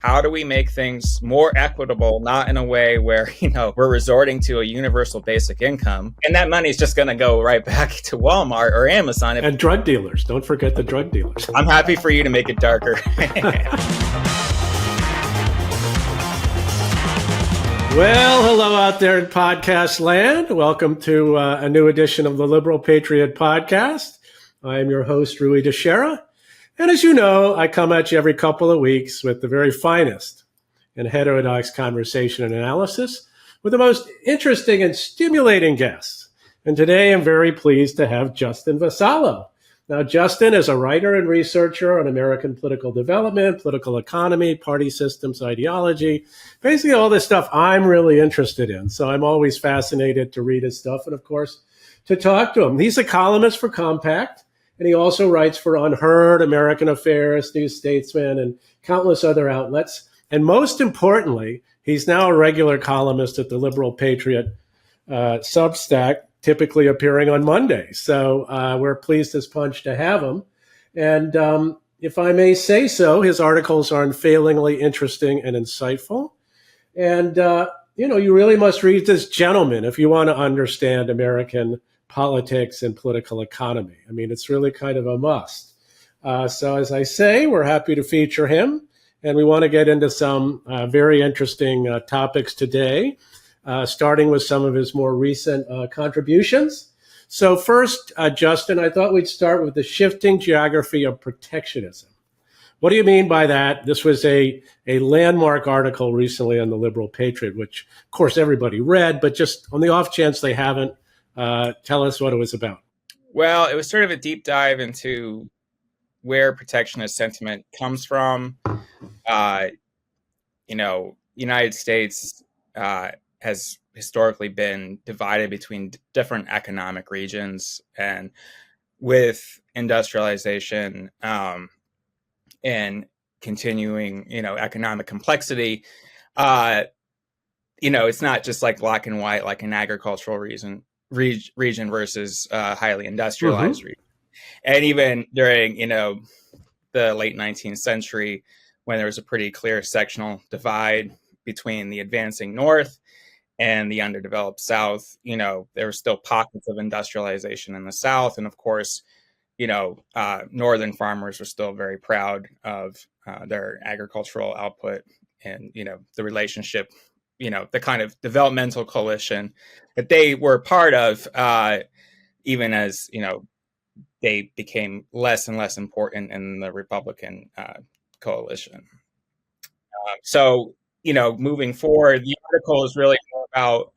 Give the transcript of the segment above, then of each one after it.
How do we make things more equitable, not in a way where, we're resorting to a universal basic income and that money is just going to go right back to Walmart or Amazon. And drug dealers. Don't forget the drug dealers. I'm happy for you to make it darker. Well, hello out there in podcast land. Welcome to a new edition of the Liberal Patriot Podcast. I am your host, Ruy Teixeira. And as you know, I come at you every couple of weeks with the very finest in heterodox conversation and analysis with the most interesting and stimulating guests. And today I'm very pleased to have Justin Vassallo. Now, Justin is a writer and researcher on American political development, political economy, party systems, ideology, basically all this stuff I'm really interested in. So I'm always fascinated to read his stuff and, of course, to talk to him. He's a columnist for Compact. And he also writes for Unheard, American Affairs, New Statesman, and countless other outlets. And most importantly, he's now a regular columnist at the Liberal Patriot Substack, typically appearing on Mondays. So we're pleased as punch to have him. And if I may say so, his articles are unfailingly interesting and insightful. And, you really must read this gentleman if you want to understand American politics and political economy. I mean, it's really kind of a must. So as I say, we're happy to feature him, and we want to get into some very interesting topics today, starting with some of his more recent contributions. So first, Justin, I thought we'd start with the shifting geography of protectionism. What do you mean by that? This was a landmark article recently on the Liberal Patriot, which, of course, everybody read, but just on the off chance they haven't, tell us what it was about. Well, it was sort of a deep dive into where protectionist sentiment comes from. United States has historically been divided between different economic regions, and with industrialization and continuing, economic complexity, it's not just like black and white, like an agricultural region versus highly industrialized region. And even during, the late 19th century, when there was a pretty clear sectional divide between the advancing North and the underdeveloped South, there were still pockets of industrialization in the South. And of course, Northern farmers were still very proud of their agricultural output and, the relationship, the kind of developmental coalition that they were part of, even as, they became less and less important in the Republican coalition. So, moving forward, the article is really more about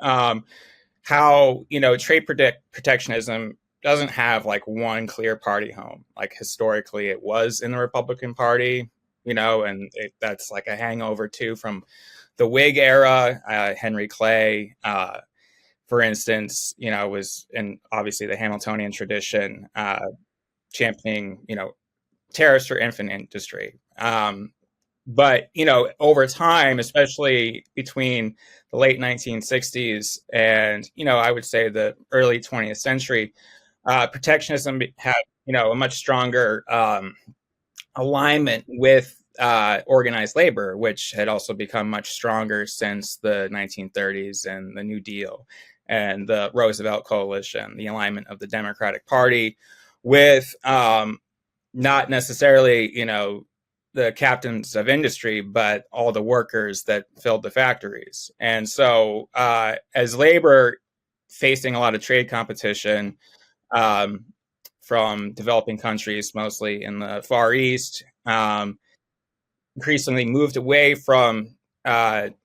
how, trade protectionism doesn't have like one clear party home. Like historically it was in the Republican Party, and that's like a hangover too from the Whig era. Henry Clay, for instance, was in obviously the Hamiltonian tradition, championing, tariffs for infant industry. But, over time, especially between the late 1960s and, I would say the early 20th century, protectionism had, a much stronger alignment with organized labor, which had also become much stronger since the 1930s and the New Deal and the Roosevelt coalition, the alignment of the Democratic Party with not necessarily, the captains of industry, but all the workers that filled the factories. And so as labor facing a lot of trade competition from developing countries, mostly in the Far East, increasingly moved away from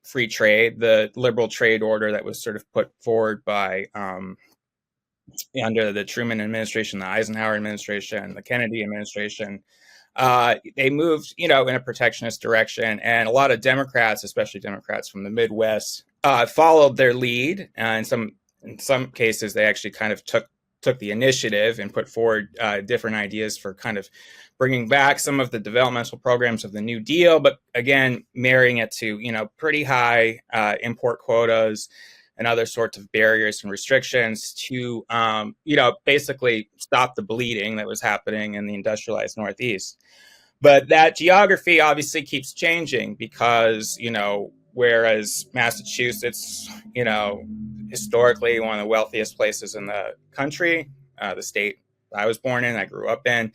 free trade, the liberal trade order that was sort of put forward by under the Truman administration, the Eisenhower administration, the Kennedy administration. They moved, in a protectionist direction, and a lot of Democrats, especially Democrats from the Midwest, followed their lead. In some cases, they actually kind of took the initiative and put forward different ideas for kind of bringing back some of the developmental programs of the New Deal, but again, marrying it to, pretty high import quotas and other sorts of barriers and restrictions to, basically stop the bleeding that was happening in the industrialized Northeast. But that geography obviously keeps changing because, whereas Massachusetts, historically one of the wealthiest places in the country, the state I was born in, I grew up in,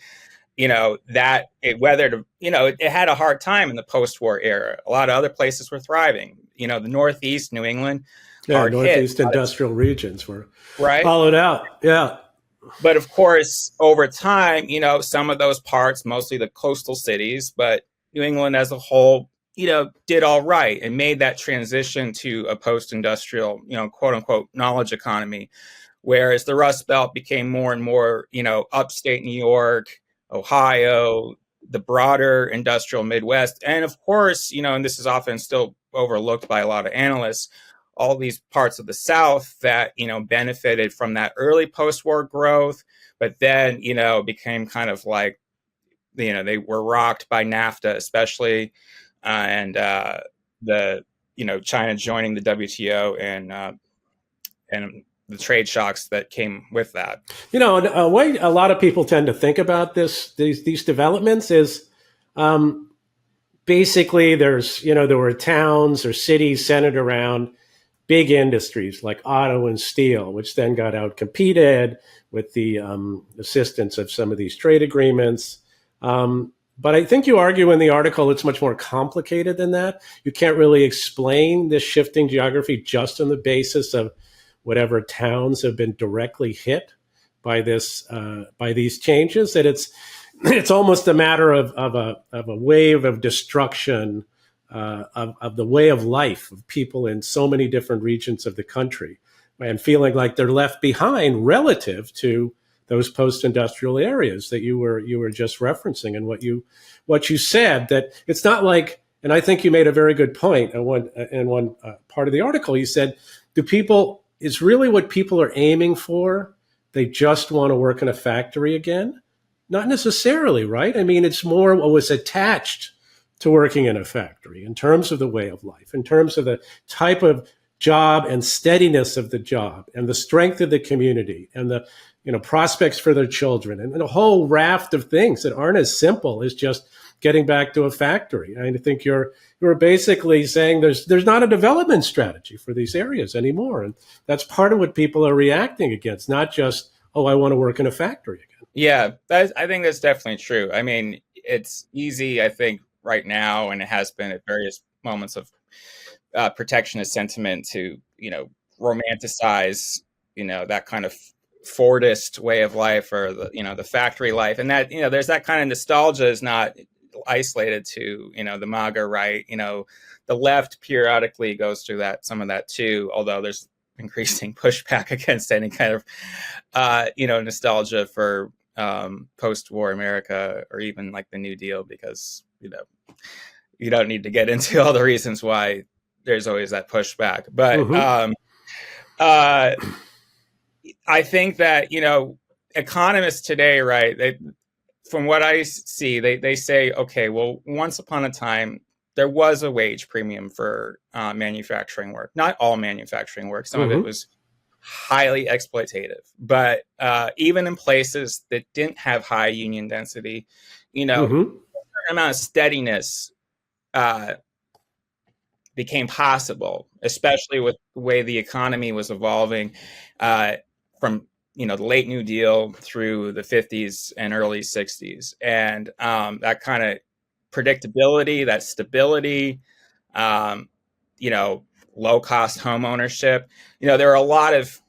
that it weathered, it had a hard time in the post-war era. A lot of other places were thriving. The Northeast, New England, Yeah, hard hit. Northeast industrial regions were Right. hollowed out. Yeah. But of course, over time, some of those parts, mostly the coastal cities, but New England as a whole, did all right and made that transition to a post-industrial, quote unquote, knowledge economy. Whereas the Rust Belt became more and more, upstate New York, Ohio, the broader industrial Midwest. And of course, and this is often still overlooked by a lot of analysts, all these parts of the South that, benefited from that early post-war growth, but then, became kind of like, they were rocked by NAFTA, especially, and the, China joining the WTO and the trade shocks that came with that. A way a lot of people tend to think about these developments is basically there were towns or cities centered around big industries like auto and steel, which then got outcompeted with the assistance of some of these trade agreements. But I think you argue in the article it's much more complicated than that. You can't really explain this shifting geography just on the basis of whatever towns have been directly hit by these changes. That it's almost a matter of a wave of destruction of the way of life of people in so many different regions of the country, and feeling like they're left behind relative to those post-industrial areas that you were just referencing. And what you said, that it's not like, and I think you made a very good point in one part of the article. You said, is really what people are aiming for, they just want to work in a factory again? Not necessarily, right? I mean, it's more what was attached to working in a factory in terms of the way of life, in terms of the type of job and steadiness of the job and the strength of the community and the prospects for their children and a whole raft of things that aren't as simple as just getting back to a factory. I think you're basically saying there's not a development strategy for these areas anymore. And that's part of what people are reacting against, not just, oh, I want to work in a factory again. Yeah, I think that's definitely true. I mean, it's easy, I think, right now, and it has been at various moments of protectionist sentiment to, romanticize, that kind of Fordist way of life, or the factory life. And that, there's that kind of nostalgia is not isolated to, the MAGA right. The left periodically goes through some of that too, although there's increasing pushback against any kind of, nostalgia for post-war America, or even like the New Deal, because, you don't need to get into all the reasons why there's always that pushback. But I think that, economists today, right, from what I see, they say, okay, well, once upon a time, there was a wage premium for manufacturing work. Not all manufacturing work. Some of it was highly exploitative. But even in places that didn't have high union density, a certain amount of steadiness became possible, especially with the way the economy was evolving from the late New Deal through the 50s and early 60s. And that kind of predictability, that stability, low cost home ownership. There are a lot of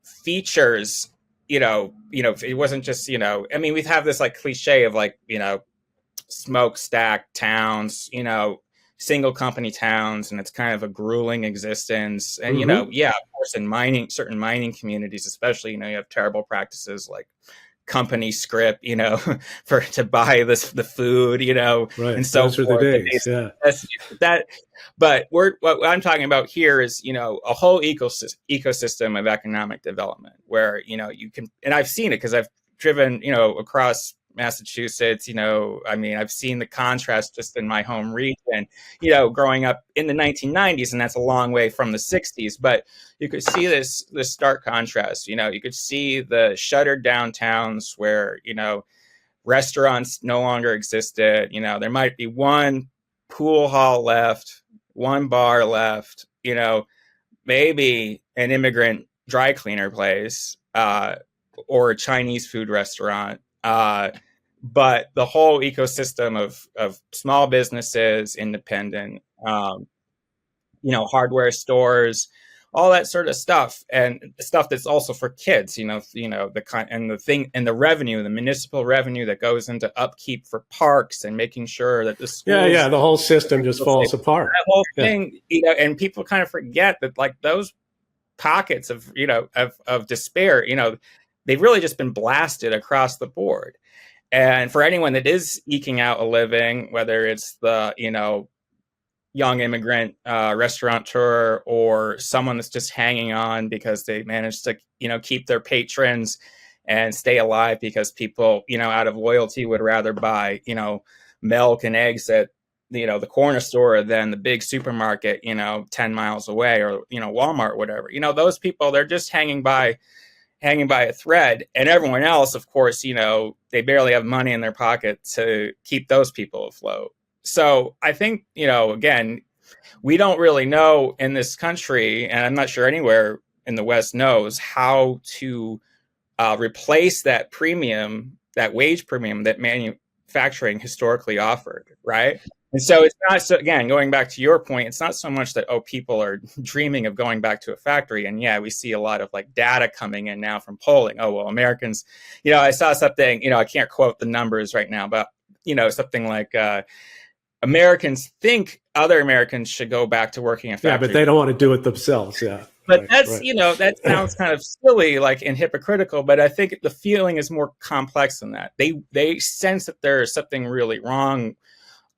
features, it wasn't just, I mean, we have this like cliche of like, smokestack towns, single company towns, and it's kind of a grueling existence. And, of course, in certain mining communities, especially, you have terrible practices like company script, to buy the food, right. And so those are the days. Yeah. But what I'm talking about here is, a whole ecosystem of economic development where, you can, and I've seen it because I've driven, across Massachusetts, I mean, I've seen the contrast just in my home region, growing up in the 1990s, and that's a long way from the 60s, but you could see this stark contrast. You could see the shuttered downtowns where, restaurants no longer existed. There might be one pool hall left, one bar left, maybe an immigrant dry cleaner place, or a Chinese food restaurant. But the whole ecosystem of small businesses, independent, hardware stores, all that sort of stuff, and stuff that's also for kids, the kind and the thing and the revenue, the municipal revenue that goes into upkeep for parks and making sure that the schools, the whole system just falls apart. That whole thing, and people kind of forget that, like, those pockets of of despair, they've really just been blasted across the board. And for anyone that is eking out a living, whether it's the young immigrant restaurateur, or someone that's just hanging on because they managed to keep their patrons and stay alive, because people out of loyalty would rather buy milk and eggs at the corner store than the big supermarket 10 miles away, or Walmart, whatever. Those people, they're just hanging by a thread. And everyone else, of course, they barely have money in their pocket to keep those people afloat. So I think, again, we don't really know in this country, and I'm not sure anywhere in the West knows how to replace that premium, that wage premium that manufacturing historically offered, right? And so it's not so, again, going back to your point, it's not so much that, people are dreaming of going back to a factory. And yeah, we see a lot of like data coming in now from polling. Oh, well, Americans, I saw something, I can't quote the numbers right now, but, something like Americans think other Americans should go back to working in a factory. Yeah, but they don't want to do it themselves. Yeah. But that's, that sounds kind of silly, like, and hypocritical, but I think the feeling is more complex than that. They sense that there is something really wrong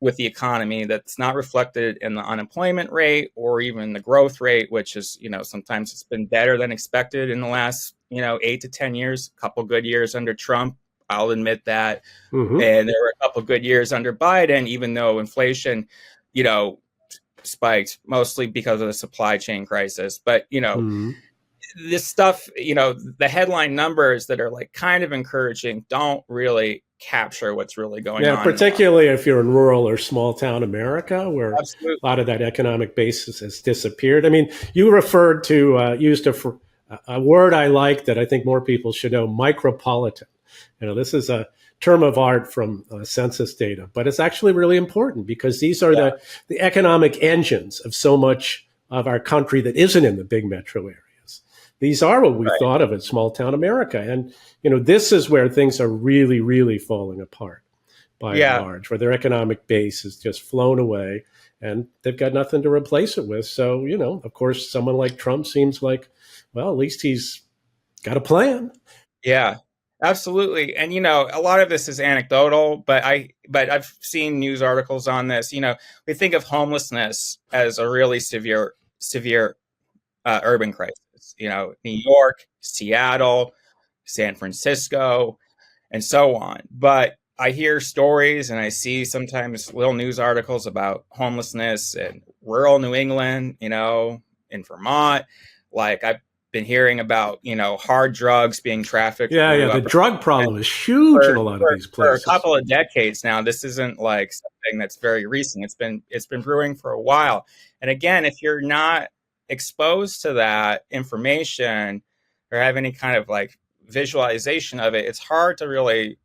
with the economy that's not reflected in the unemployment rate or even the growth rate, which is, sometimes it's been better than expected in the last, 8 to 10 years, a couple good years under Trump. I'll admit that. Mm-hmm. And there were a couple good years under Biden, even though inflation, spiked mostly because of the supply chain crisis. But, mm-hmm. This stuff, the headline numbers that are like kind of encouraging don't really capture what's really going on. Yeah, particularly if you're in rural or small town America, where Absolutely. A lot of that economic basis has disappeared. I mean, you referred to, used a word I like that I think more people should know, micropolitan. This is a term of art from census data, but it's actually really important because these are the economic engines of so much of our country that isn't in the big metro areas. These are what we thought of as small town America. And, this is where things are really, really falling apart by and large, where their economic base is just flown away and they've got nothing to replace it with. So, of course, someone like Trump seems like, well, at least he's got a plan. Yeah. Absolutely. And, a lot of this is anecdotal, but I've seen news articles on this. We think of homelessness as a really severe urban crisis. New York, Seattle, San Francisco, and so on. But I hear stories and I see sometimes little news articles about homelessness in rural New England, in Vermont. Like, I've been hearing about, hard drugs being trafficked. Yeah. The drug problem is huge in a lot of these places. For a couple of decades now. This isn't like something that's very recent. It's been brewing for a while. And again, if you're not exposed to that information or have any kind of like visualization of it, it's hard to really,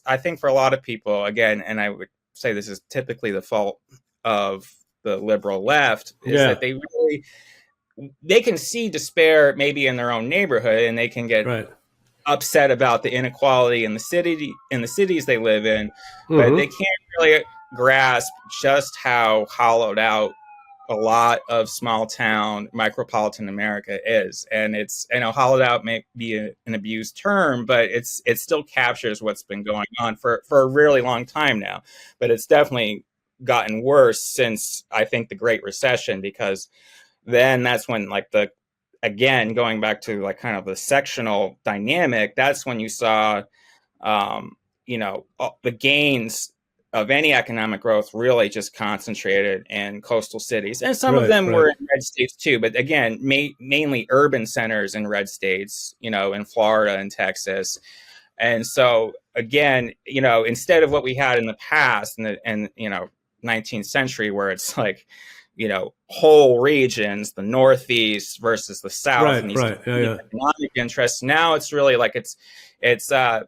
I think for a lot of people, again, and I would say this is typically the fault of the liberal left, is that they can see despair maybe in their own neighborhood and they can get upset about the inequality in the cities they live in, but they can't really grasp just how hollowed out a lot of small town micropolitan America is. And it's, hollowed out may be an abused term, but it still captures what's been going on for a really long time now. But it's definitely gotten worse since, I think, the Great Recession, because then that's when, like, again, going back to like kind of the sectional dynamic, that's when you saw, the gains of any economic growth really just concentrated in coastal cities. And some of them were in red states too, but again, mainly urban centers in red states, in Florida and Texas. And so again, instead of what we had in the past and 19th century, where it's like, whole regions, the Northeast versus the South, and Right, these right. Yeah, yeah. economic interests. Now it's really like it's a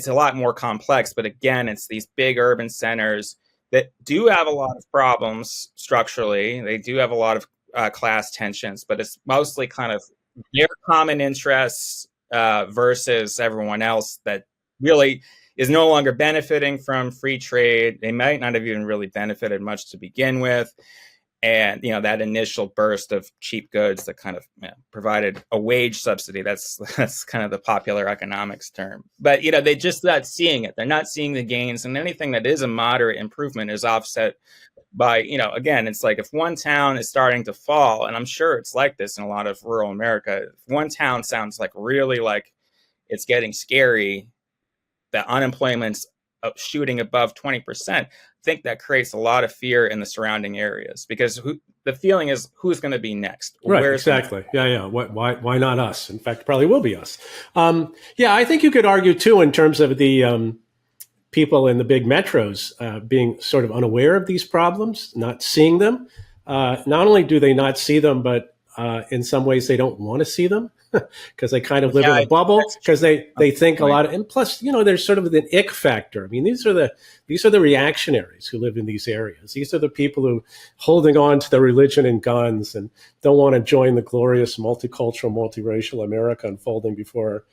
lot more complex. But again, it's these big urban centers that do have a lot of problems structurally. They do have a lot of class tensions, but it's mostly kind of their common interests versus everyone else that really is no longer benefiting from free trade. They might not have even really benefited much to begin with. And, that initial burst of cheap goods that kind of provided a wage subsidy. That's kind of the popular economics term. But, they just not seeing it. They're not seeing the gains. And anything that is a moderate improvement is offset by, again, it's like if one town is starting to fall, and I'm sure it's like this in a lot of rural America, if one town sounds like really like it's getting scary, that unemployment's shooting above 20%, I think that creates a lot of fear in the surrounding areas, because the feeling is who's going to be next? Right, exactly. Yeah. Why not us? In fact, it probably will be us. I think you could argue too, in terms of the people in the big metros being sort of unaware of these problems, not seeing them. Not only do they not see them, but in some ways they don't want to see them because they kind of live in a bubble, because they think a lot. And plus, there's sort of an ick factor. I mean, these are the reactionaries who live in these areas. These are the people who holding on to their religion and guns and don't want to join the glorious multicultural, multiracial America unfolding before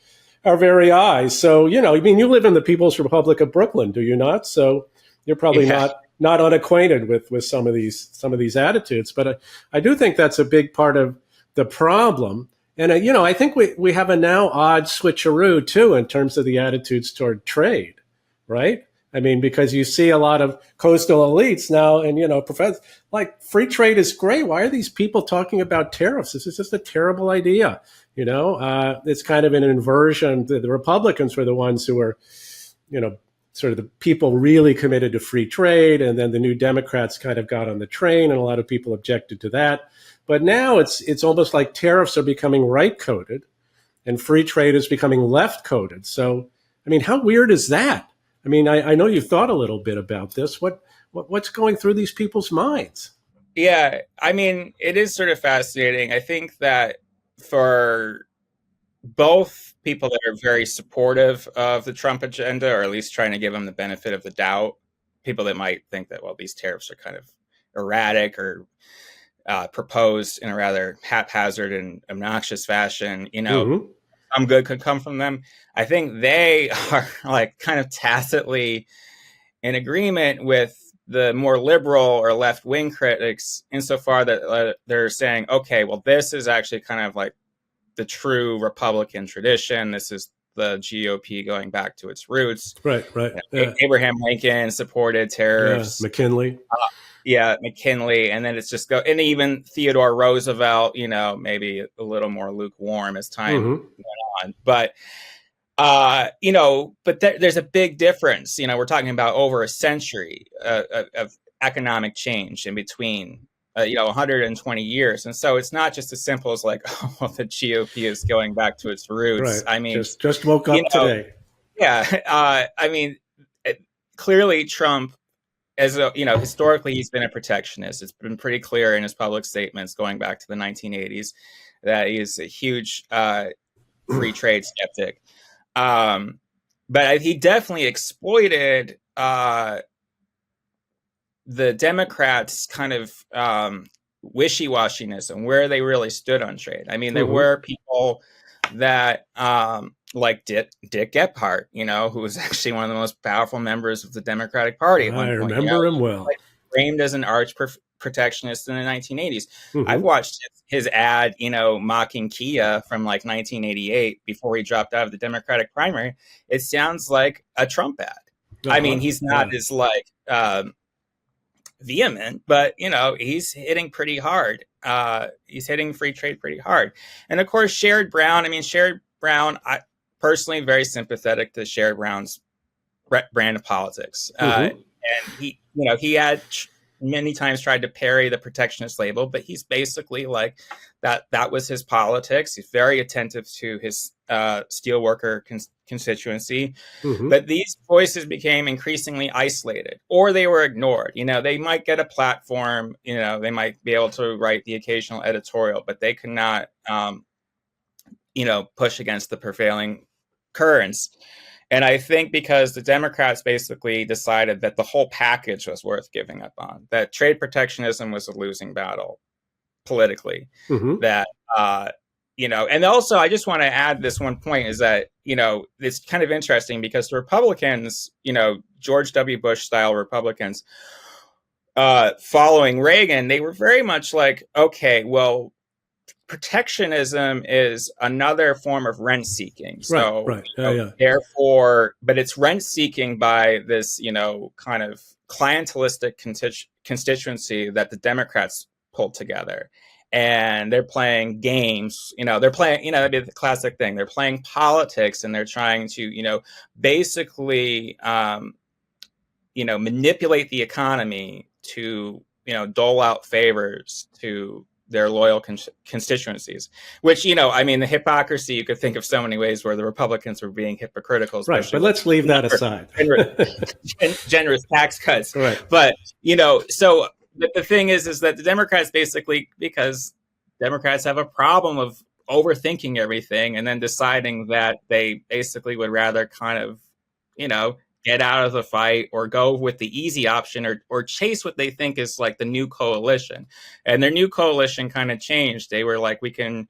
our very eyes. So, you live in the People's Republic of Brooklyn, do you not? So you're probably not unacquainted with some of these attitudes. But I do think that's a big part of the problem. And, I think we have a now odd switcheroo, too, in terms of the attitudes toward trade, right? I mean, because you see a lot of coastal elites now and, profess like free trade is great. Why are these people talking about tariffs? This is just a terrible idea. It's kind of an inversion. The Republicans were the ones who were, sort of the people really committed to free trade. And then the New Democrats kind of got on the train, and a lot of people objected to that. But now it's almost like tariffs are becoming right-coded and free trade is becoming left-coded. So, I mean, how weird is that? I mean, I know you've thought a little bit about this. What's going through these people's minds? Yeah, I mean, it is sort of fascinating. I think that for both people that are very supportive of the Trump agenda, or at least trying to give them the benefit of the doubt, people that might think that, well, these tariffs are kind of erratic or proposed in a rather haphazard and obnoxious fashion, some good could come from them. I think they are like kind of tacitly in agreement with the more liberal or left-wing critics, insofar that they're saying, okay, well, this is actually kind of like the true Republican tradition. This is the GOP going back to its roots. Right. Yeah. Abraham Lincoln supported tariffs. Yeah, McKinley. McKinley. And then it's just and even Theodore Roosevelt, maybe a little more lukewarm as time went on. But, there's a big difference. We're talking about over a century of economic change in between 120 years. And so it's not just as simple as like, oh, well, the GOP is going back to its roots. Right. I mean, just woke up today. Yeah. Clearly Trump, as historically, he's been a protectionist. It's been pretty clear in his public statements going back to the 1980s that he's a huge free trade skeptic. But he definitely exploited the Democrats' kind of wishy-washiness and where they really stood on trade. I mean, there were people that like Dick Gephardt, who was actually one of the most powerful members of the Democratic Party at one point. I remember him well. Like, framed as an arch protectionist in the 1980s. I've watched his ad, mocking Kia from like 1988 before he dropped out of the Democratic primary. It sounds like a Trump ad. I mean, he's not as like vehement, but he's hitting pretty hard. He's hitting free trade pretty hard. And of course, Sherrod Brown, I personally very sympathetic to Sherrod Brown's brand of politics. And he had many times tried to parry the protectionist label, but he's basically like that was his politics. He's very attentive to his steelworker constituency. Mm-hmm. But these voices became increasingly isolated, or they were ignored. They might get a platform, they might be able to write the occasional editorial, but they could not, push against the prevailing currents. And I think because the Democrats basically decided that the whole package was worth giving up on, that trade protectionism was a losing battle politically, Mm-hmm. that, and also I just want to add this one point is that, it's kind of interesting because the Republicans, George W. Bush style Republicans, following Reagan, they were very much like, okay, well, protectionism is another form of rent seeking. So right. therefore, but it's rent seeking by this, kind of clientelistic constituency that the Democrats pulled together. And they're playing games, they're playing, that'd be the classic thing. They're playing politics and they're trying to, basically, manipulate the economy to, dole out favors to their loyal constituencies, which, the hypocrisy, you could think of so many ways where the Republicans were being hypocritical. Right, but let's leave that aside. Generous tax cuts. Right. But, so the thing is that the Democrats basically, because Democrats have a problem of overthinking everything and then deciding that they basically would rather kind of, get out of the fight or go with the easy option or chase what they think is like the new coalition. And their new coalition kind of changed. They were like, we can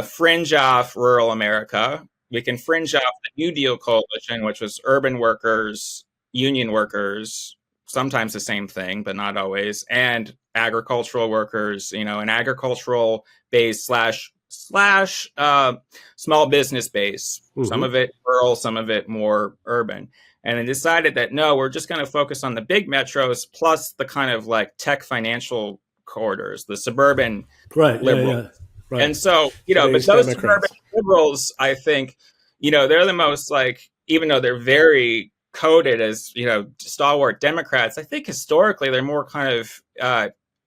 fringe off rural America. We can fringe off the New Deal coalition, which was urban workers, union workers, sometimes the same thing, but not always, and agricultural workers, an agricultural base slash small business base, mm-hmm. Some of it rural, some of it more urban. And they decided that, no, we're just going to focus on the big metros plus the kind of like tech financial corridors, the suburban liberals. Yeah. Right. And so, but those Democrats. Suburban liberals, I think, they're the most like, even though they're very coded as, stalwart Democrats, I think historically they're more kind of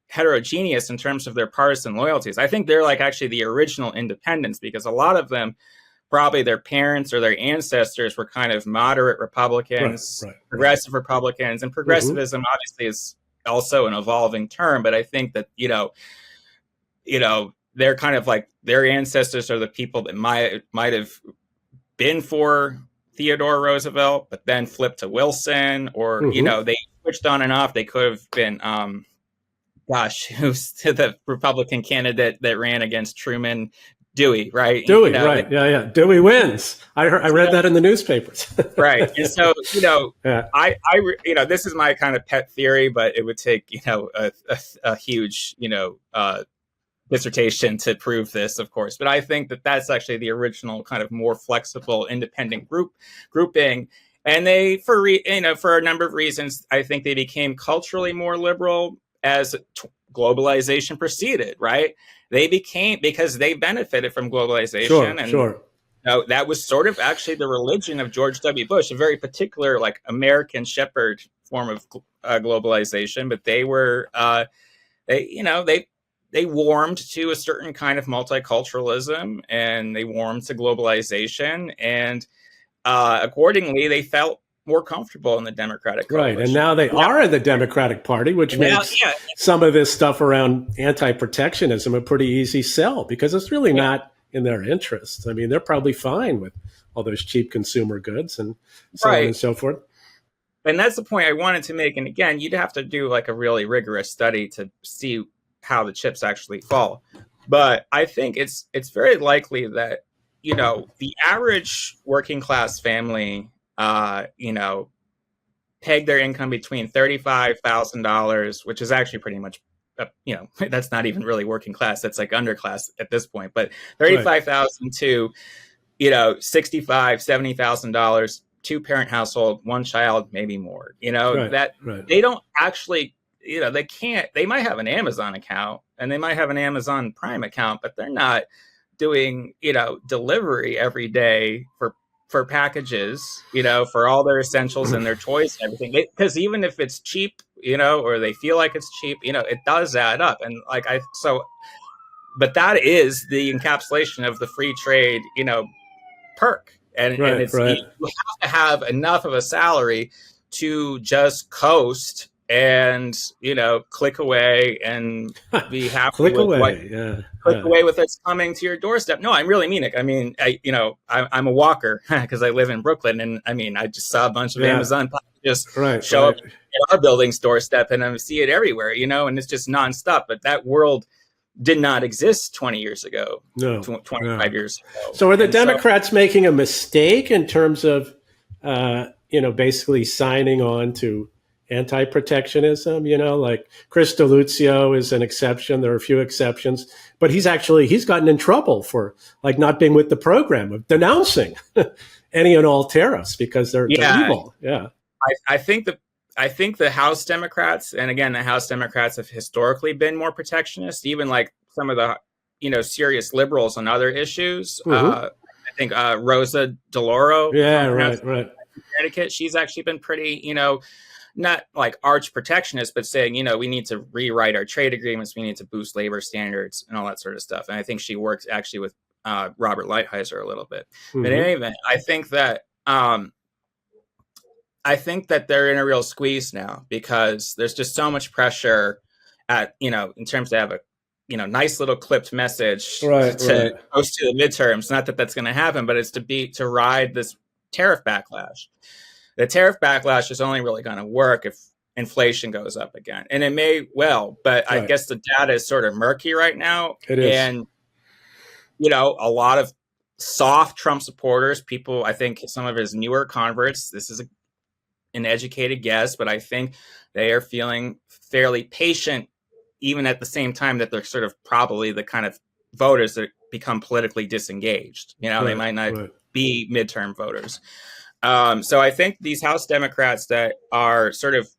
heterogeneous in terms of their partisan loyalties. I think they're like actually the original independents because a lot of them, probably their parents or their ancestors were kind of moderate Republicans, progressive Republicans, and progressivism mm-hmm. obviously is also an evolving term. But I think that, they're kind of like their ancestors are the people that might have been for Theodore Roosevelt, but then flipped to Wilson, or, mm-hmm. They switched on and off. They could have been, who's the Republican candidate that ran against Truman? Dewey, right? Right. Yeah. Dewey wins. I read that in the newspapers. Right. And so, I this is my kind of pet theory, but it would take, a huge, dissertation to prove this, of course. But I think that that's actually the original kind of more flexible, independent grouping. And they, for a number of reasons, I think they became culturally more liberal as globalization proceeded, right? They became, because they benefited from globalization. Sure. That was sort of actually the religion of George W. Bush, a very particular like American shepherd form of globalization. But they were, they warmed to a certain kind of multiculturalism, and they warmed to globalization. And accordingly, they felt more comfortable in the Democratic coalition. Right, and now they are in the Democratic Party, which makes some of this stuff around anti-protectionism a pretty easy sell, because it's really not in their interests. I mean, they're probably fine with all those cheap consumer goods and so on and so forth. And that's the point I wanted to make. And again, you'd have to do like a really rigorous study to see how the chips actually fall. But I think it's very likely that, the average working class family peg their income between $35,000, which is actually pretty much, that's not even really working class. That's like underclass at this point, but $35,000 to, $65,000, $70,000, 2-parent household, 1 child, maybe more, they don't actually, they might have an Amazon account and they might have an Amazon Prime account, but they're not doing, delivery every day for packages, for all their essentials and their toys and everything. Because even if it's cheap, or they feel like it's cheap, it does add up. And but that is the encapsulation of the free trade, perk. And it's right. you have to have enough of a salary to just coast and click away and be happy Click with what away. Yeah. click away with it's coming to your doorstep. No, I really mean it. I mean, I'm a walker because I live in Brooklyn, and I mean, I just saw a bunch of Amazon packages show up at our building's doorstep, and I see it everywhere, and it's just nonstop. But that world did not exist 20 years ago, 25 years ago. So are the Democrats making a mistake in terms of, basically signing on to anti-protectionism? Like Chris DeLuzio is an exception. There are a few exceptions, but he's gotten in trouble for like not being with the program, of denouncing any and all tariffs because they're evil. Yeah. I think the House Democrats, and again, the House Democrats have historically been more protectionist, even like some of the, serious liberals on other issues. I think Rosa DeLauro, right. Connecticut, she's actually been pretty, not like arch protectionist, but saying, we need to rewrite our trade agreements, we need to boost labor standards and all that sort of stuff. And I think she works actually with Robert Lighthizer a little bit. But in any event, I think that they're in a real squeeze now because there's just so much pressure in terms of have a, nice little clipped message to post to the midterms. Not that that's going to happen, but it's to ride this tariff backlash. The tariff backlash is only really going to work if inflation goes up again. And it may well, but I guess the data is sort of murky right now. It is. And, a lot of soft Trump supporters, people, I think some of his newer converts, this is an educated guess, but I think they are feeling fairly patient, even at the same time that they're sort of probably the kind of voters that become politically disengaged. They might not be midterm voters. So I think these House Democrats that are sort of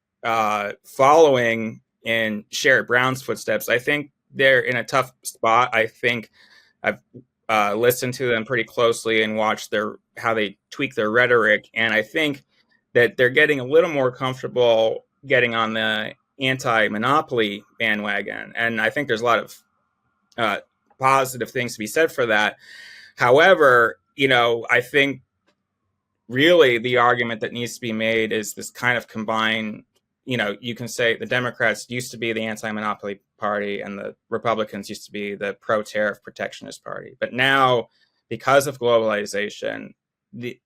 following in Sherrod Brown's footsteps, I think they're in a tough spot. I think I've listened to them pretty closely and watched how they tweak their rhetoric. And I think that they're getting a little more comfortable getting on the anti-monopoly bandwagon. And I think there's a lot of positive things to be said for that. However, I think really the argument that needs to be made is this kind of combined, you can say the Democrats used to be the anti-monopoly party and the Republicans used to be the pro-tariff protectionist party. But now, because of globalization, the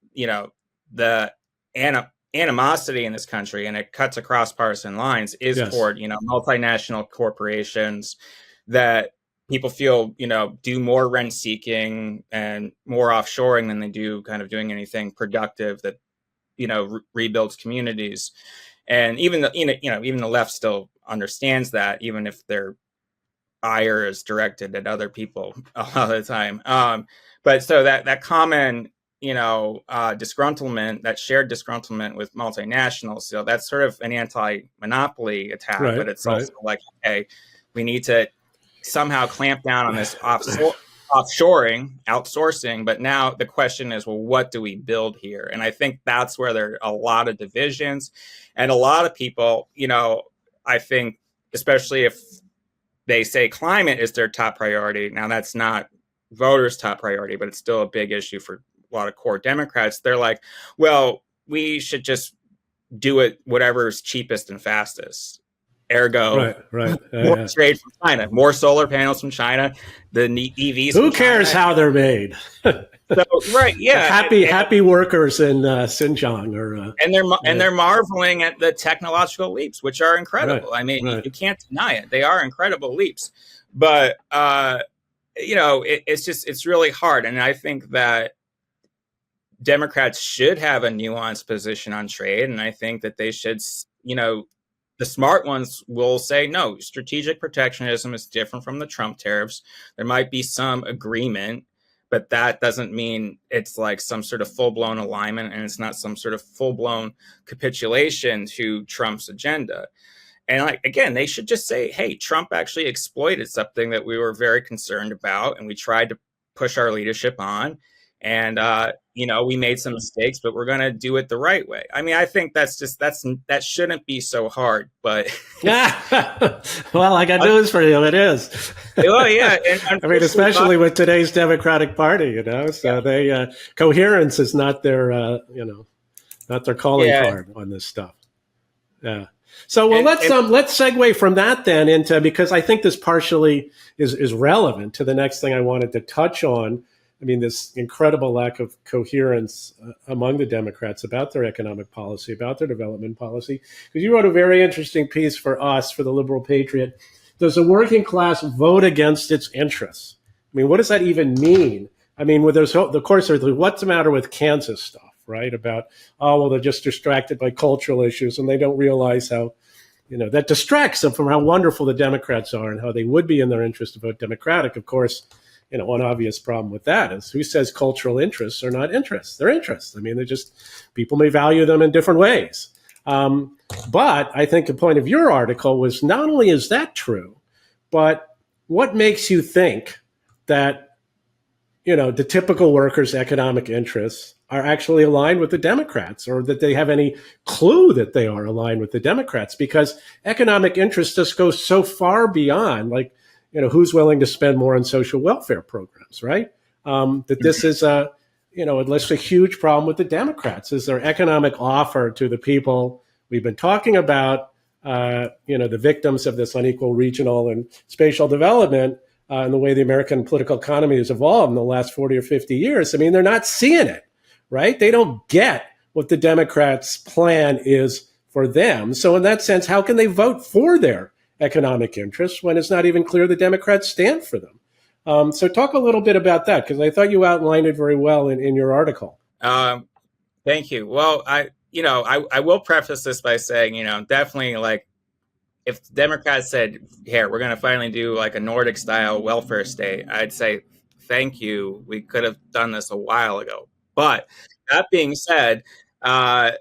animosity in this country, and it cuts across partisan lines, is toward, multinational corporations that people feel, do more rent seeking and more offshoring than they do kind of doing anything productive that, rebuilds communities. And even the left still understands that, even if their ire is directed at other people a lot of the time. But so that common, disgruntlement, that shared disgruntlement with multinationals, so that's sort of an anti-monopoly attack, but it's also like, hey, we need to somehow clamp down on this offshoring, outsourcing. But now the question is, well, what do we build here? And I think that's where there are a lot of divisions, and a lot of people, I think, especially if they say climate is their top priority. Now that's not voters' top priority, but it's still a big issue for a lot of core Democrats. They're like, well, we should just do it whatever's cheapest and fastest. Ergo, more trade from China, more solar panels from China, the EVs. Who cares how they're made? Happy workers in Xinjiang, and they're marveling at the technological leaps, which are incredible. I mean, you can't deny it; they are incredible leaps. But it's really hard, and I think that Democrats should have a nuanced position on trade, and I think that they should, the smart ones will say, no, strategic protectionism is different from the Trump tariffs. There might be some agreement, but that doesn't mean it's like some sort of full-blown alignment, and it's not some sort of full-blown capitulation to Trump's agenda. And again, they should just say, hey, Trump actually exploited something that we were very concerned about, and we tried to push our leadership on. and we made some mistakes, but we're going to do it the right way. I mean, I think that shouldn't be so hard, but well, I got news for you. It is. Well, yeah, and I mean, especially with today's Democratic Party, so they coherence is not their not their calling card on this stuff. Yeah. So let's segue from that then into, because I think this partially is relevant to the next thing I wanted to touch on. I mean, this incredible lack of coherence among the Democrats about their economic policy, about their development policy. Because you wrote a very interesting piece for us, for the Liberal Patriot. Does the working class vote against its interests? I mean, what does that even mean? I mean, there's what's the matter with Kansas stuff, right? About, they're just distracted by cultural issues and they don't realize how, that distracts them from how wonderful the Democrats are and how they would be in their interest to vote Democratic. Of course, one obvious problem with that is, who says cultural interests are not interests? They're interests. I mean, they're just, people may value them in different ways. But I think the point of your article was, not only is that true, but what makes you think that, the typical workers' economic interests are actually aligned with the Democrats, or that they have any clue that they are aligned with the Democrats? Because economic interests just go so far beyond, like, who's willing to spend more on social welfare programs, right? That this is it's a huge problem with the Democrats, is their economic offer to the people we've been talking about, the victims of this unequal regional and spatial development, and the way the American political economy has evolved in the last 40 or 50 years. I mean, they're not seeing it, right? They don't get what the Democrats' plan is for them. So in that sense, how can they vote for their economic interests when it's not even clear the Democrats stand for them? So talk a little bit about that, because I thought you outlined it very well in your article. Thank you. Well, I will preface this by saying, definitely, like, if Democrats said, here, we're going to finally do like a Nordic style welfare state, I'd say, thank you. We could have done this a while ago. But that being said, I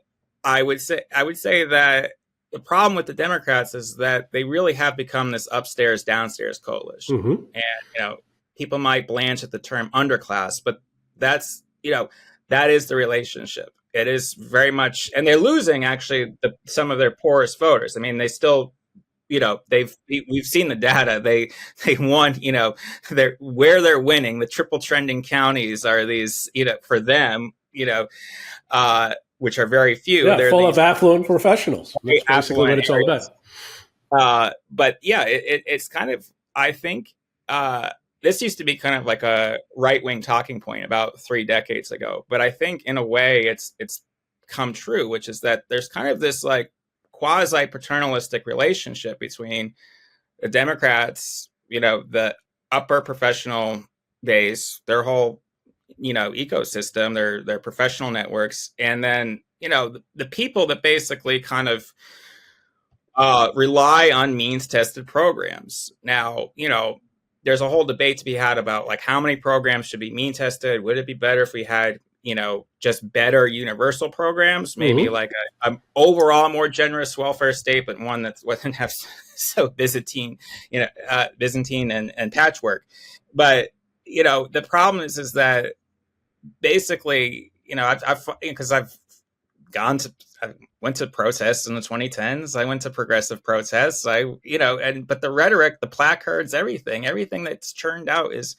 would say that the problem with the Democrats is that they really have become this upstairs, downstairs coalition. Mm-hmm. And, people might blanch at the term underclass, but that's, that is the relationship. It is very much, and they're losing actually some of their poorest voters. I mean, they still, we've seen the data. They won, where they're winning. The triple trending counties are these, for them, which are very few. Yeah, they're full of affluent professionals. That's basically what it's all about. But yeah, it's kind of, I think, this used to be kind of like a right-wing talking point about 3 decades ago. But I think in a way it's come true, which is that there's kind of this like quasi-paternalistic relationship between the Democrats, the upper professional base, their whole, ecosystem, their professional networks, and then, the people that basically kind of rely on means-tested programs. Now, there's a whole debate to be had about like how many programs should be mean-tested. Would it be better if we had, just better universal programs, maybe like a overall more generous welfare state, but one that wouldn't have so Byzantine and patchwork. But, the problem is that basically, I went to protests in the 2010s. I went to progressive protests. But the rhetoric, the placards, everything that's churned out is,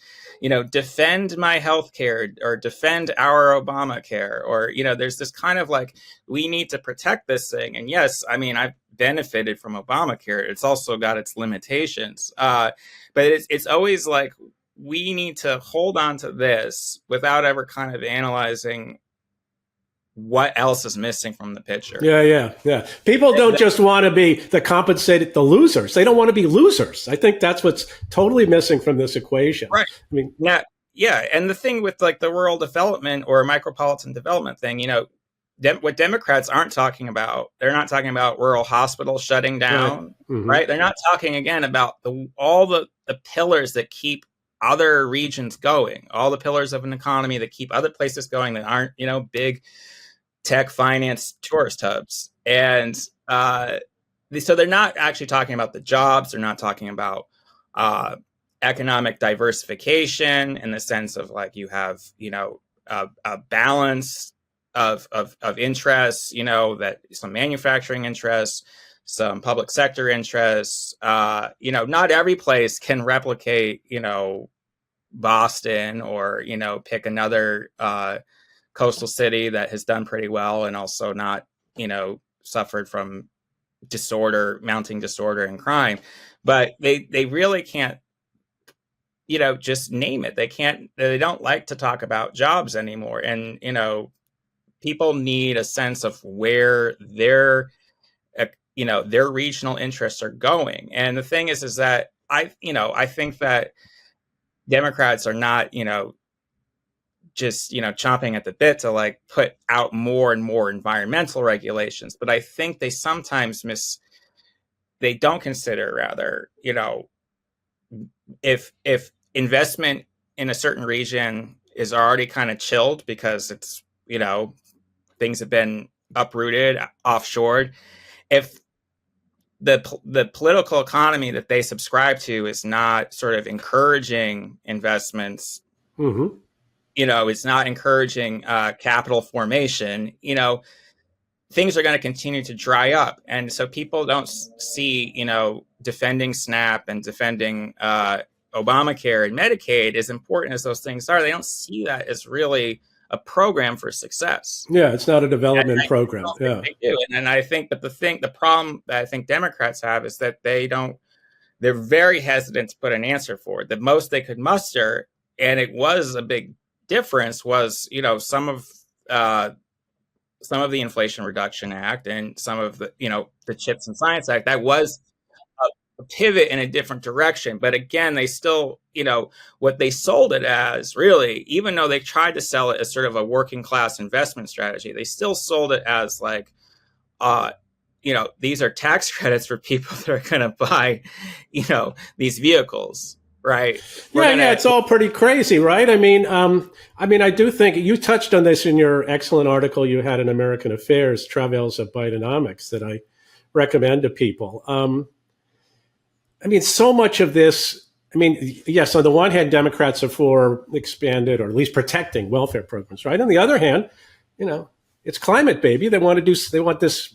defend my health care or defend our Obamacare, or, there's this kind of like, we need to protect this thing. And yes, I mean, I've benefited from Obamacare. It's also got its limitations. But it's always like, we need to hold on to this without ever kind of analyzing what else is missing from the picture. Yeah. People don't just want to be the losers. They don't want to be losers. I think that's what's totally missing from this equation. Right. I mean, yeah. And the thing with like the rural development or micropolitan development thing, what Democrats aren't talking about, they're not talking about rural hospitals shutting down, right? They're not talking again about all the pillars that keep other regions going, all the pillars of an economy that keep other places going that aren't, big tech, finance, tourist hubs. And so they're not actually talking about the jobs. They're not talking about economic diversification in the sense of like you have, a balance of interests, that some manufacturing interests, some public sector interests. Not every place can replicate, Boston, or, pick another coastal city that has done pretty well and also not, suffered from mounting disorder and crime. But they really can't, just name it. They don't like to talk about jobs anymore. And, people need a sense of where their regional interests are going. And the thing is that I think that Democrats are not, just, chomping at the bit to like put out more and more environmental regulations. But I think they sometimes they don't consider, rather, if investment in a certain region is already kind of chilled because it's, things have been uprooted, offshored. If the political economy that they subscribe to is not sort of encouraging investments, Mm-hmm. It's not encouraging capital formation, things are going to continue to dry up. And so people don't see, defending SNAP and defending Obamacare and Medicaid, as important as those things are. They don't see that as really a program for success. Yeah, it's not a development program. Yeah, they do. And I think, but the problem that I think Democrats have is that they're very hesitant to put an answer forward. The most they could muster, and it was a big difference, was, some of the Inflation Reduction Act and some of the, the Chips and Science Act. That was a pivot in a different direction. But again, they still, what they sold it as, really, even though they tried to sell it as sort of a working class investment strategy, they still sold it as like, these are tax credits for people that are going to buy, these vehicles. Right. It's all pretty crazy, right? I mean, I do think you touched on this in your excellent article you had in American Affairs, Travails of Bidenomics, that I recommend to people. So much of this, yes, on the one hand, Democrats are for expanded or at least protecting welfare programs, right? On the other hand, it's climate, baby. They want this,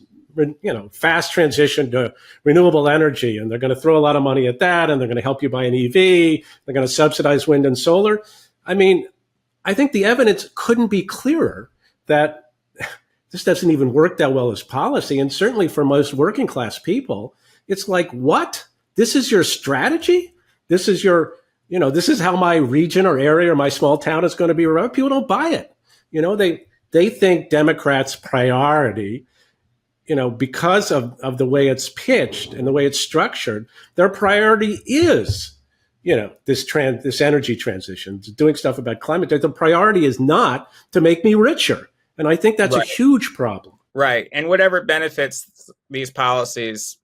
fast transition to renewable energy, and they're going to throw a lot of money at that, and they're going to help you buy an EV. They're going to subsidize wind and solar. I think the evidence couldn't be clearer that this doesn't even work that well as policy. And certainly for most working class people, it's like, what? This is your strategy? This is this is how my region or area or my small town is going to be run? People don't buy it. They think Democrats' priority, because of the way it's pitched and the way it's structured, their priority is, this energy transition, doing stuff about climate. The priority is not to make me richer. And I think that's a huge problem. Right. And whatever benefits these policies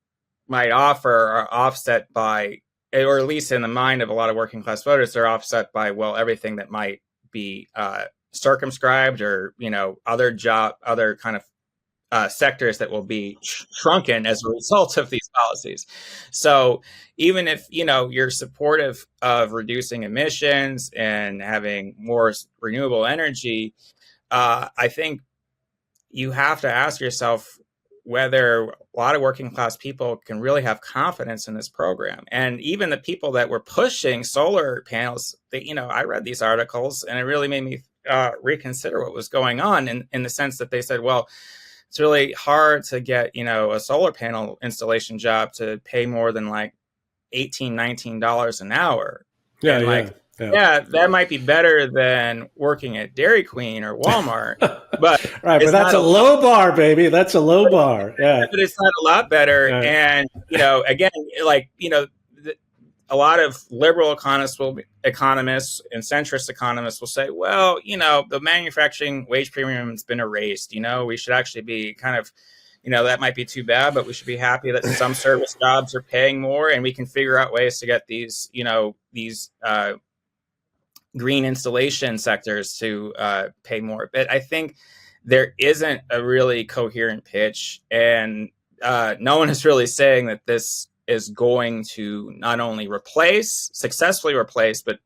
might offer are offset by, or at least in the mind of a lot of working class voters, they're offset by, everything that might be circumscribed, or, other kind of sectors that will be shrunken as a result of these policies. So even if, you're supportive of reducing emissions and having more renewable energy, I think you have to ask yourself whether a lot of working class people can really have confidence in this program. And even the people that were pushing solar panels, I read these articles, and it really made me reconsider what was going on, in the sense that they said, well, it's really hard to get, a solar panel installation job to pay more than like $18, $19 an hour. Yeah, that might be better than working at Dairy Queen or Walmart, but right. But that's a low bar, baby. That's a low bar. Yeah, but it's not a lot better. Right. And again, a lot of liberal economists and centrist economists will say, well, the manufacturing wage premium has been erased. We should actually be kind of, that might be too bad, but we should be happy that some service jobs are paying more, and we can figure out ways to get these, these green installation sectors to pay more. But I think there isn't a really coherent pitch, and no one is really saying that this is going to not only successfully replace, but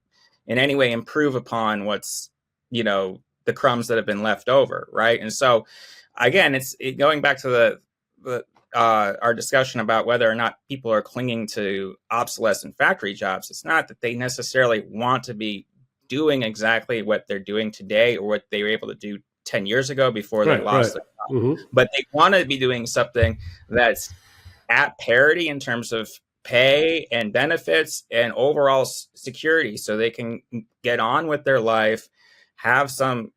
in any way improve upon what's, the the crumbs that have been left over, right? And so, again, going back to our discussion about whether or not people are clinging to obsolescent factory jobs. It's not that they necessarily want to be doing exactly what they're doing today or what they were able to do 10 years ago before they lost their job. But they want to be doing something that's at parity in terms of pay and benefits and overall security, so they can get on with their life, have some,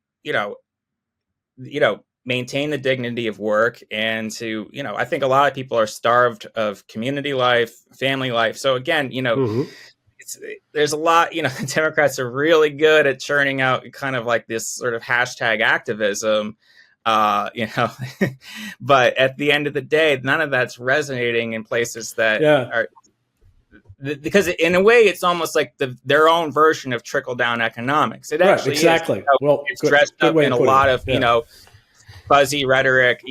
maintain the dignity of work, and to, I think a lot of people are starved of community life, family life. So again, there's a lot, the Democrats are really good at churning out kind of like this sort of hashtag activism, but at the end of the day, none of that's resonating in places that are, because in a way it's almost like their own version of trickle down economics. It actually exactly is, it's dressed up in a lot of fuzzy rhetoric,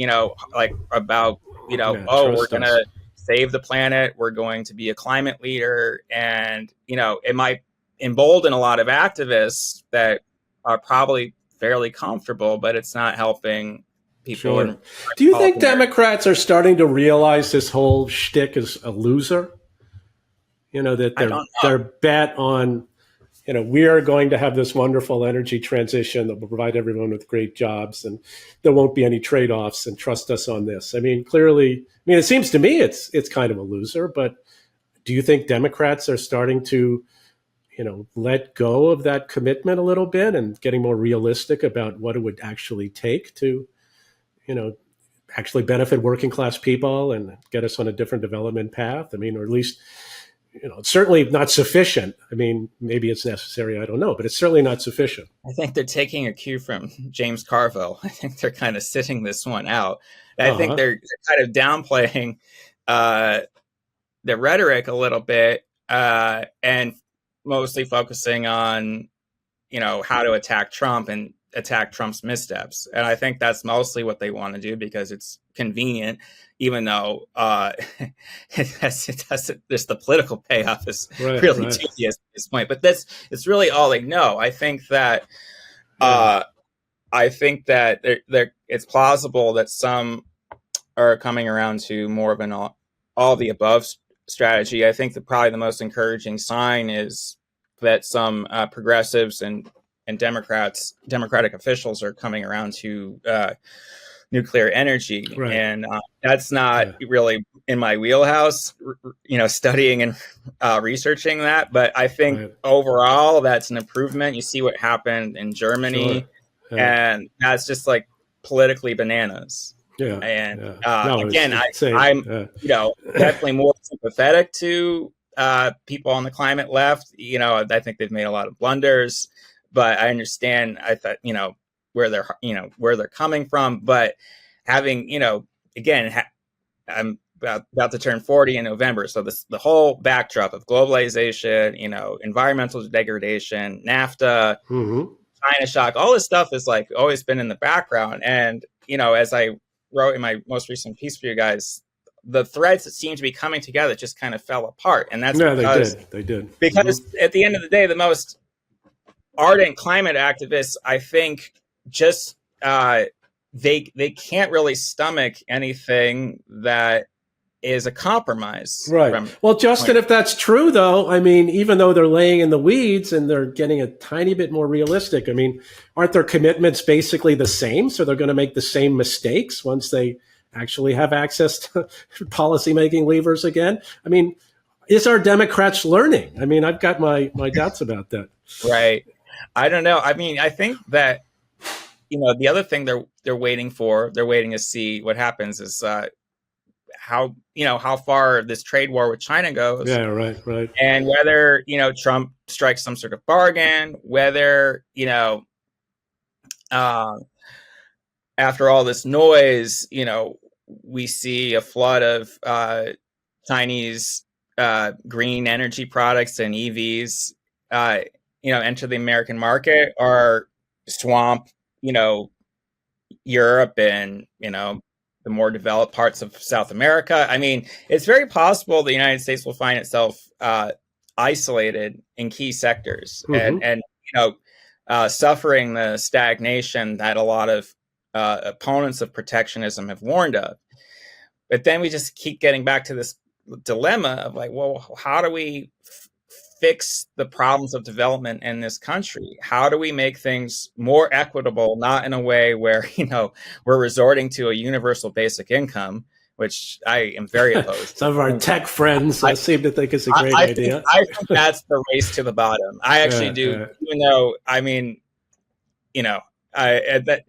like about we're gonna save the planet, we're going to be a climate leader, and it might embolden a lot of activists that are probably fairly comfortable, but it's not helping people. Sure. Do you think Democrats are starting to realize this whole shtick is a loser? That their bet on, we are going to have this wonderful energy transition that will provide everyone with great jobs, and there won't be any trade-offs, and trust us on this. I mean, clearly, it seems to me it's kind of a loser, but do you think Democrats are starting to, let go of that commitment a little bit and getting more realistic about what it would actually take to, actually benefit working class people and get us on a different development path? Or at least, it's certainly not sufficient. Maybe it's necessary, I don't know, but it's certainly not sufficient. I think they're taking a cue from James Carville. I think they're kind of sitting this one out. I think they're kind of downplaying the rhetoric a little bit, and mostly focusing on, how to attack Trump and attack Trump's missteps. And I think that's mostly what they want to do because it's convenient, even though there's the political payoff is really tedious at this point. But it's really all they know. I think that it's plausible that some are coming around to more of an all the above strategy. I think that probably the most encouraging sign is that some progressives and Democratic officials are coming around to nuclear energy, and that's not really in my wheelhouse, studying and researching that. But I think overall that's an improvement. You see what happened in Germany, and that's just like politically bananas. I'm definitely more sympathetic to people on the climate left. I think they've made a lot of blunders, but I understand. I thought, where they're coming from, but having, again, I'm about to turn 40 in November. So the whole backdrop of globalization, environmental degradation, NAFTA, China shock, all this stuff is like always been in the background. And, as I wrote in my most recent piece for you guys, the threads that seem to be coming together just kind of fell apart. And that's because they did. Because at the end of the day, the most ardent climate activists, I think, just they can't really stomach anything that is a compromise. Right. Well, Justin, if that's true, though, even though they're laying in the weeds and they're getting a tiny bit more realistic, aren't their commitments basically the same? So they're going to make the same mistakes once they actually have access to policymaking levers again. Is our Democrats learning? I've got my doubts about that. Right. I don't know. I think that, the other thing they're waiting to see what happens is how far this trade war with China goes. Yeah, right. And whether, Trump strikes some sort of bargain, whether, after all this noise, we see a flood of Chinese green energy products and EVs, enter the American market, or swamp, Europe and, the more developed parts of South America. It's very possible the United States will find itself isolated in key sectors. And suffering the stagnation that a lot of opponents of protectionism have warned of. But then we just keep getting back to this dilemma of like, well, how do we fix the problems of development in this country? How do we make things more equitable, not in a way where, we're resorting to a universal basic income, which I am very opposed to. Some of our tech friends seem to think it's a great idea. I think that's the race to the bottom. I actually do, even though,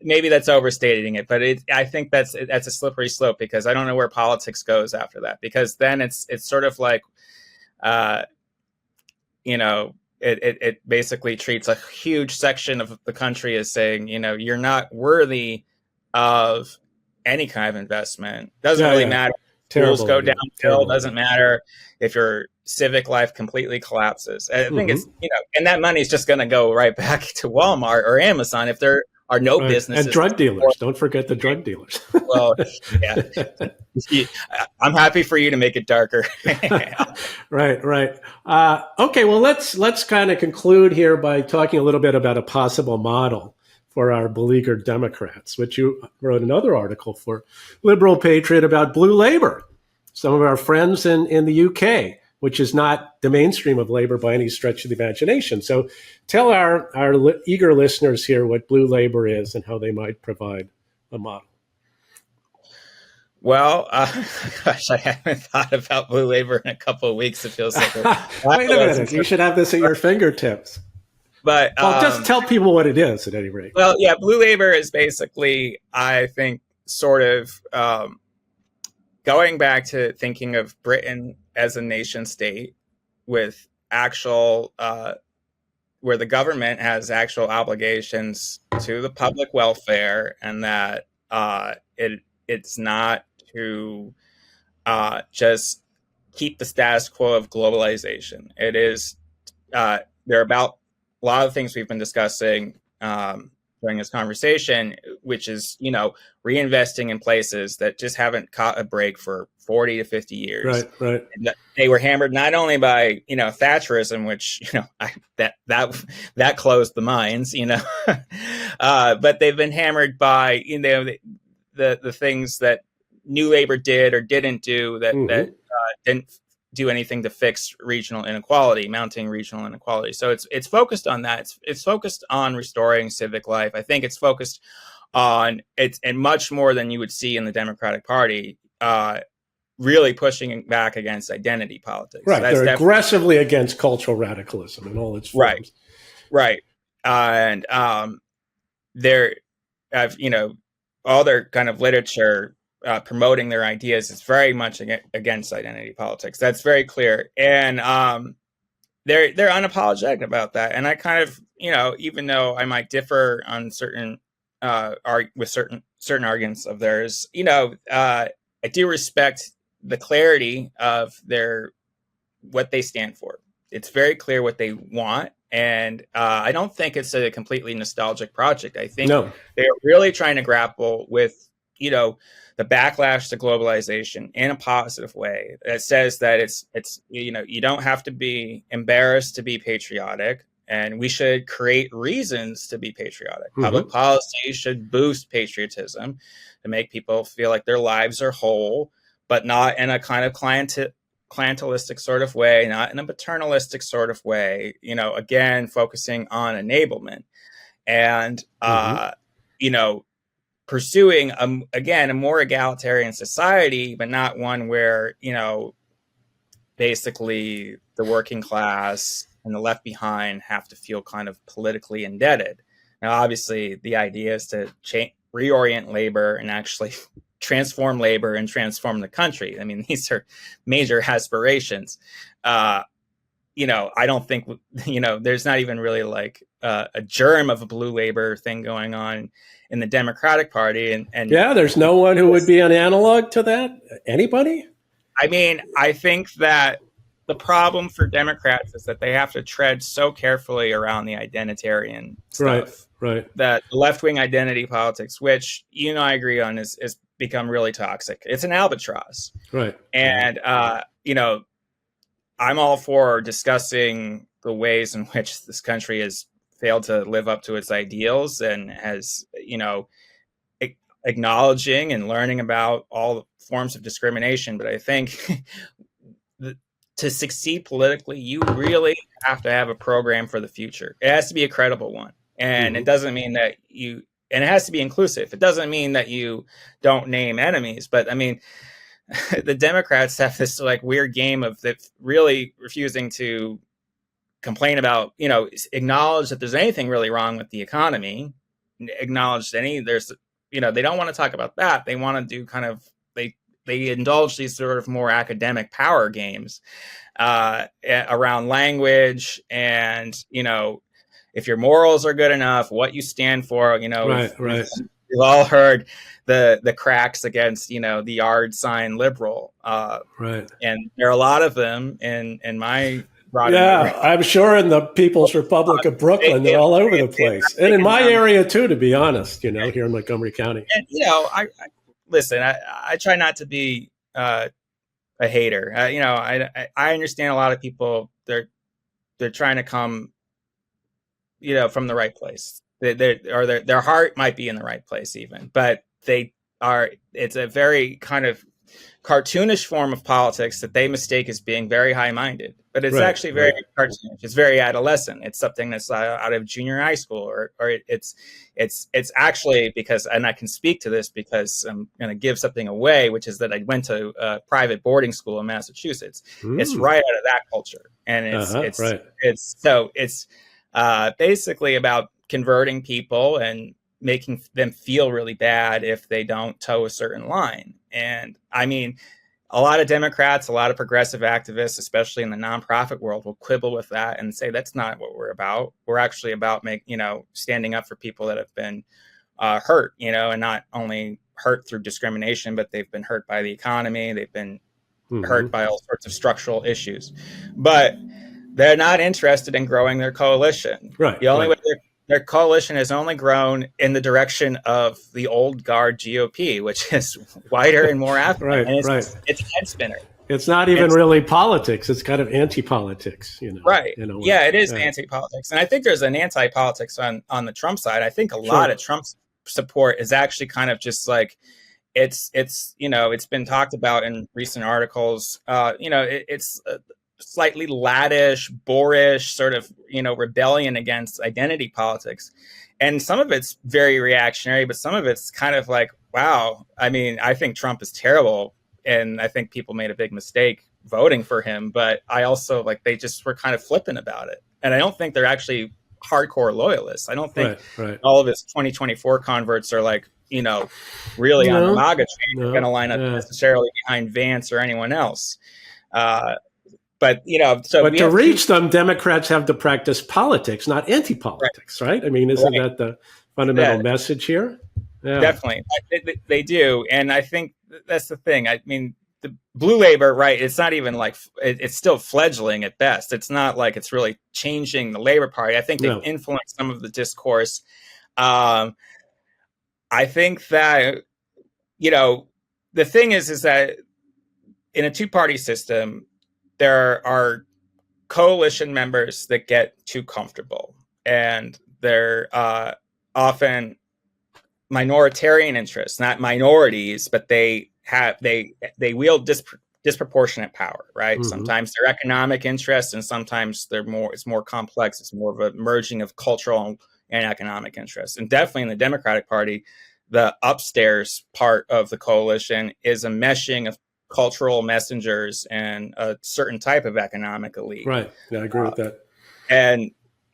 maybe that's overstating it, but I think that's a slippery slope, because I don't know where politics goes after that, because then it's sort of like, it basically treats a huge section of the country as saying, you're not worthy of any kind of investment. Doesn't really matter. Schools go downhill. Doesn't matter if your civic life completely collapses. I think it's, and that money is just going to go right back to Walmart or Amazon if there are no businesses. And drug dealers. Don't forget the drug dealers. Well, yeah. I'm happy for you to make it darker. Right. Okay, well, let's kind of conclude here by talking a little bit about a possible model for our beleaguered Democrats, which you wrote another article for Liberal Patriot about blue labor. Some of our friends in the UK, which is not the mainstream of labor by any stretch of the imagination. So tell our eager listeners here what blue labor is and how they might provide a model. Well, gosh, I haven't thought about blue labor in a couple of weeks. It feels like wait a minute. You should have this at your fingertips. But just tell people what it is at any rate. Well, yeah, blue labor is basically, I think, sort of going back to thinking of Britain as a nation state with actual, where the government has actual obligations to the public welfare, and that it's not to just keep the status quo of globalization. It is, they're about a lot of things we've been discussing during this conversation, which is, reinvesting in places that just haven't caught a break for 40 to 50 years. Right. And they were hammered not only by, Thatcherism, which, that closed the mines, but they've been hammered by, the things that New Labor did or didn't do that didn't do anything to fix regional inequality, mounting regional inequality. So it's focused on that. It's focused on restoring civic life. I think it's focused on it, and much more than you would see in the Democratic Party, really pushing back against identity politics. Right. They're aggressively against cultural radicalism in all its forms. Right. And they're, all their kind of literature promoting their ideas is very much against identity politics. That's very clear. And they're unapologetic about that. And I kind of, even though I might differ on certain with certain arguments of theirs, I do respect the clarity of what they stand for. It's very clear what they want. And I don't think it's a completely nostalgic project. I think they're really trying to grapple with, the backlash to globalization in a positive way that says that it's you don't have to be embarrassed to be patriotic, and we should create reasons to be patriotic. Public policy should boost patriotism to make people feel like their lives are whole, but not in a kind of clientelistic sort of way, not in a paternalistic sort of way, again, focusing on enablement and, pursuing, a more egalitarian society, but not one where, basically the working class and the left behind have to feel kind of politically indebted. Now, obviously, the idea is to reorient labor and actually transform labor and transform the country. I mean, these are major aspirations. I don't think, there's not even really like a germ of a blue labor thing going on in the Democratic Party. And yeah, there's no one who would be an analog to that. Anybody? I mean, I think that the problem for Democrats is that they have to tread so carefully around the identitarian stuff. Right. That left-wing identity politics, which, I agree on, is become really toxic. It's an albatross. Right. And, I'm all for discussing the ways in which this country has failed to live up to its ideals and has, acknowledging and learning about all forms of discrimination. But I think to succeed politically, you really have to have a program for the future. It has to be a credible one. And it doesn't mean that and it has to be inclusive. It doesn't mean that you don't name enemies, but I mean, the Democrats have this like weird game of really refusing to complain about, acknowledge that there's anything really wrong with the economy, acknowledge there's, they don't want to talk about that. They want to do kind of, they indulge these sort of more academic power games around language and, if your morals are good enough, what you stand for, Right. We've all heard the cracks against, the yard sign liberal. Right. And there are a lot of them in my yeah, I'm sure in the People's Republic of Brooklyn, they're all over the place. And in my area too, to be honest, here in Montgomery County. And, I listen, I try not to be a hater. I understand a lot of people, they're trying to come, from the right place. Their heart might be in the right place even, but it's a very kind of cartoonish form of politics that they mistake as being very high-minded, but it's actually very cartoonish. It's very adolescent. It's something that's out of junior high school, or it's actually because, and I can speak to this because I'm going to give something away, which is that I went to a private boarding school in Massachusetts. It's right out of that culture, and it's basically about converting people and making them feel really bad if they don't toe a certain line. And I mean, a lot of Democrats, a lot of progressive activists, especially in the nonprofit world, will quibble with that and say that's not what we're about. We're actually about standing up for people that have been hurt, and not only hurt through discrimination, but they've been hurt by the economy. They've been hurt by all sorts of structural issues. But they're not interested in growing their coalition. Right. The only way their coalition has only grown in the direction of the old guard GOP, which is whiter and more affluent. It's a head spinner. It's not even really politics. It's kind of anti-politics, Right. Yeah, it is anti-politics. And I think there's an anti-politics on the Trump side. I think a lot of Trump's support is actually kind of just like, it's been talked about in recent articles. It's slightly laddish, boorish sort of, rebellion against identity politics. And some of it's very reactionary, but some of it's kind of like, wow, I mean, I think Trump is terrible. And I think people made a big mistake voting for him. But I also they just were kind of flippant about it. And I don't think they're actually hardcore loyalists. I don't think all of his 2024 converts are really on the MAGA train. They're going to line up necessarily behind Vance or anyone else. But to reach them, Democrats have to practice politics, not anti-politics, right? I mean, isn't that the fundamental message here? Yeah. Definitely, they do, and I think that's the thing. I mean, the Blue Labor, right? It's not even it's still fledgling at best. It's not like it's really changing the Labor Party. I think they've influenced some of the discourse. I think that the thing is that in a two-party system, there are coalition members that get too comfortable, and they're often minoritarian interests, not minorities, but they wield disproportionate power, right? Sometimes they're economic interests, and sometimes it's more complex. It's more of a merging of cultural and economic interests. And definitely in the Democratic Party, the upstairs part of the coalition is a meshing of cultural messengers and a certain type of economic elite. Right. Yeah, I agree with that.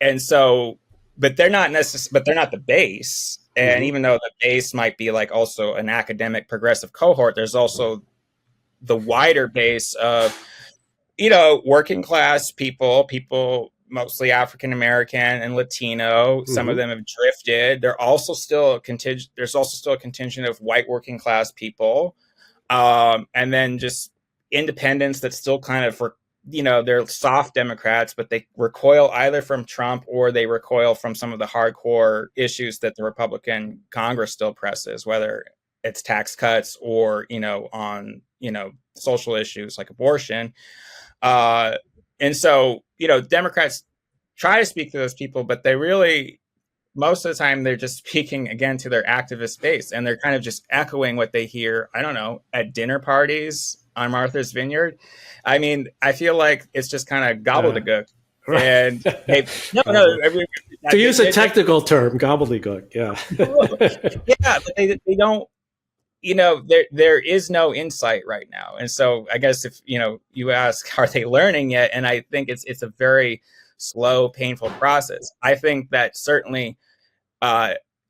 And so, but they're not the base. And even though the base might be also an academic progressive cohort, there's also the wider base of, working class people mostly African American and Latino. Some of them have drifted. There's also still a contingent of white working class people. And then just independents that still kind of, they're soft Democrats, but they recoil either from Trump or they recoil from some of the hardcore issues that the Republican Congress still presses, whether it's tax cuts or, on, social issues like abortion. And so, Democrats try to speak to those people, but they really, most of the time, they're just speaking again to their activist base, and they're kind of just echoing what they hear, I don't know, at dinner parties on Martha's Vineyard. I mean, I feel like it's just kind of gobbledygook. Right. And no, I mean, to use a technical term, gobbledygook. Yeah. Yeah, but they don't, there is no insight right now. And so I guess if, you ask, are they learning yet? And I think it's a very slow, painful process. I think that certainly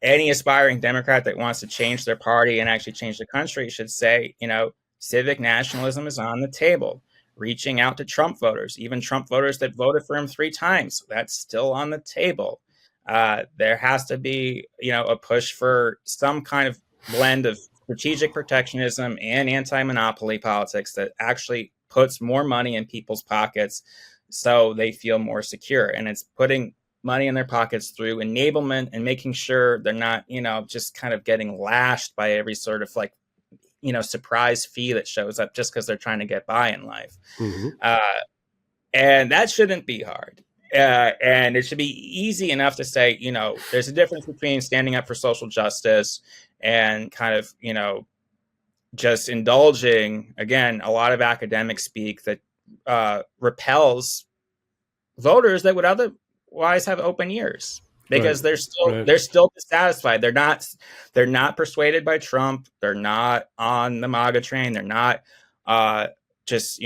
any aspiring Democrat that wants to change their party and actually change the country should say, civic nationalism is on the table. Reaching out to Trump voters, even Trump voters that voted for him 3 times, that's still on the table. There has to be, a push for some kind of blend of strategic protectionism and anti-monopoly politics that actually puts more money in people's pockets so they feel more secure. And it's putting money in their pockets through enablement and making sure they're not, just kind of getting lashed by every sort of surprise fee that shows up just because they're trying to get by in life. Mm-hmm. And that shouldn't be hard. And it should be easy enough to say, there's a difference between standing up for social justice and kind of, just indulging, again, a lot of academic speak that repels voters that would otherwise have open ears. Because they're still dissatisfied. They're not persuaded by Trump. They're not on the MAGA train. They're not just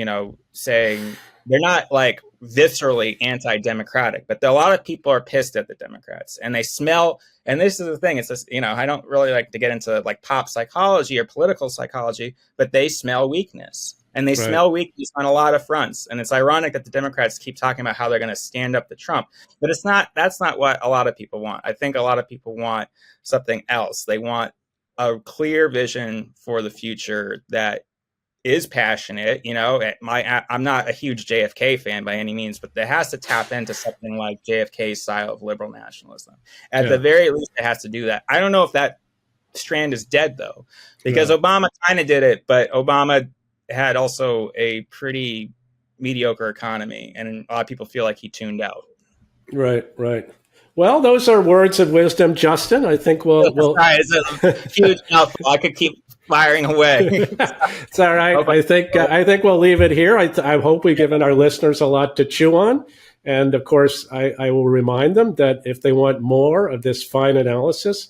saying, they're not like viscerally anti-democratic. But a lot of people are pissed at the Democrats, and they smell. And this is the thing. It's just, I don't really like to get into like pop psychology or political psychology, but they smell weakness. And they smell weakness on a lot of fronts. And it's ironic that the Democrats keep talking about how they're going to stand up to Trump. But that's not what a lot of people want. I think a lot of people want something else. They want a clear vision for the future that is passionate. I'm not a huge JFK fan by any means, but it has to tap into something like JFK's style of liberal nationalism. At the very least, it has to do that. I don't know if that strand is dead, though, because Obama kind of did it, but Obama had also a pretty mediocre economy, and a lot of people feel like he tuned out. Right. Well, those are words of wisdom, Justin. I think we'll it's a huge mouthful. I could keep firing away. It's all right. I think we'll leave it here. I hope we've given our listeners a lot to chew on. And of course, I will remind them that if they want more of this fine analysis,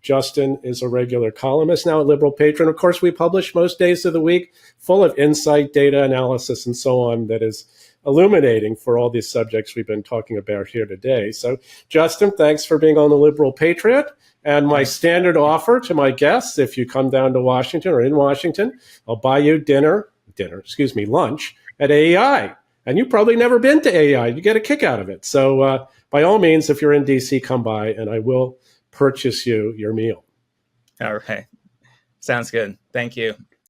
Justin is a regular columnist now at Liberal Patron. Of course, we publish most days of the week, full of insight, data analysis, and so on, that is illuminating for all these subjects we've been talking about here today. So, Justin, thanks for being on the Liberal Patriot. And my standard offer to my guests, if you come down to Washington or in Washington, I'll buy you lunch at AEI. And you've probably never been to AEI. You get a kick out of it. So by all means, if you're in DC, come by and I will purchase you your meal. All right. Sounds good. Thank you.